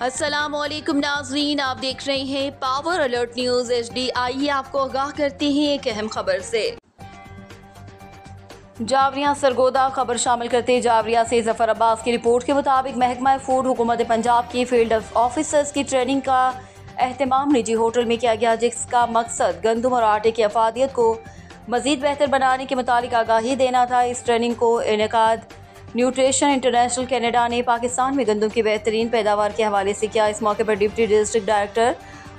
अस्सलामुअलैकुम नाज़रीन, आप देख रहे हैं पावर अलर्ट न्यूज़ HD। आइए आपको आगाह करते हैं एक अहम खबर से। जावरिया सरगोदा खबर शामिल करते जावरिया से जफर अब्बास की रिपोर्ट के मुताबिक महकमा फूड हुकूमत पंजाब की फील्ड ऑफिसर्स की ट्रेनिंग का एहतमाम निजी होटल में किया गया, जिसका मकसद गंदम और आटे की अफादियत को मज़ीद बेहतर बनाने के मुतालिक आगाही देना था। इस ट्रेनिंग को इनेकाद न्यूट्रिशन इंटरनेशनल कनाडा ने पाकिस्तान में गंदम की बेहतरीन पैदावार के हवाले से किया। इस मौके पर deputy district director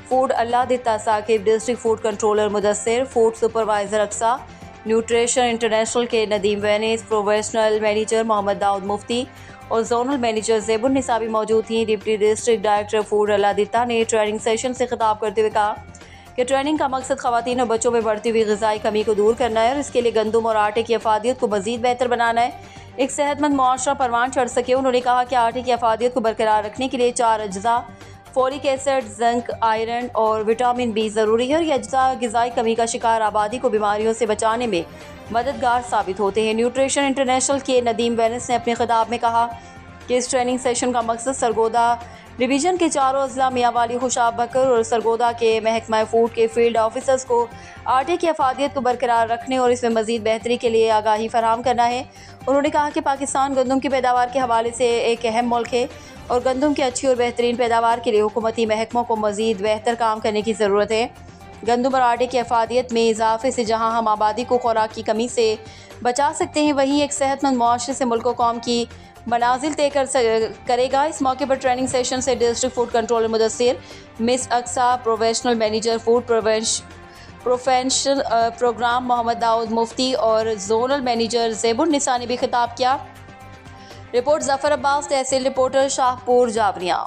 food Alladitta Saqib, district food controller Mudassir, food supervisor Aqsa, Nutrition International के नदीम वैनिस, प्रोफेशनल मैनेजर मोहम्मद दाऊद मुफ्ती और जोनल मैनेजर ज़ेबुन निसा भी मौजूद थी। Deputy district director food Alladitta ने ट्रेनिंग सेशन से खिताब करते हुए कहा कि ट्रेनिंग का मकसद खवातीन और बच्चों में बढ़ती हुई ग़िज़ाई कमी को दूर करना है और इसके लिए गंदम और आटे की अफादियत को मज़ीद बेहतर बनाना है, एक सेहतमंद मुआशरा परवान चढ़ सके। उन्होंने कहा कि आटे की अफादियत को बरकरार रखने के लिए 4 अज्जा फोलिक एसिड, जिंक, आयरन और विटामिन बी ज़रूरी है और ये अज्जा ग़िज़ाई कमी का शिकार आबादी को बीमारियों से बचाने में मददगार साबित होते हैं। न्यूट्रिशन इंटरनेशनल के नदीम वैनिस ने अपने खिताब में कहा कि इस ट्रेनिंग सेशन का मकसद सरगोदा डिवीज़न के 4 अजला मियांवाली, खुशाब बकर और सरगोदा के महकमा फूड के फील्ड ऑफिसर्स को आटे की अफादियत को बरकरार रखने और इसमें मज़ीद बेहतरी के लिए आगाही फराहम करना है। उन्होंने कहा कि पाकिस्तान गंदम की पैदावार के हवाले से एक अहम मुल्क है और गंदम की अच्छी और बेहतरीन पैदावार के लिए हुकूमती महकमों को मज़ीद बेहतर काम करने की ज़रूरत है। गंदम और आटे की अफादियत में इजाफे से जहाँ हम आबादी को खुराक की कमी से बचा सकते हैं, वहीं एक सेहतमंद मुआशरे से मुल्क कौम की मनाजिल तय करेगा। इस मौके पर ट्रेनिंग सेशन से district food controller Mudassir, miss Aqsa, professional manager food professional program Mohammad Dawood Mufti और जोनल मैनेजर ज़ेबुन निसा ने भी खिताब किया। Report Zafar Abbas, tehsil reporter, Shahpur, Javeria.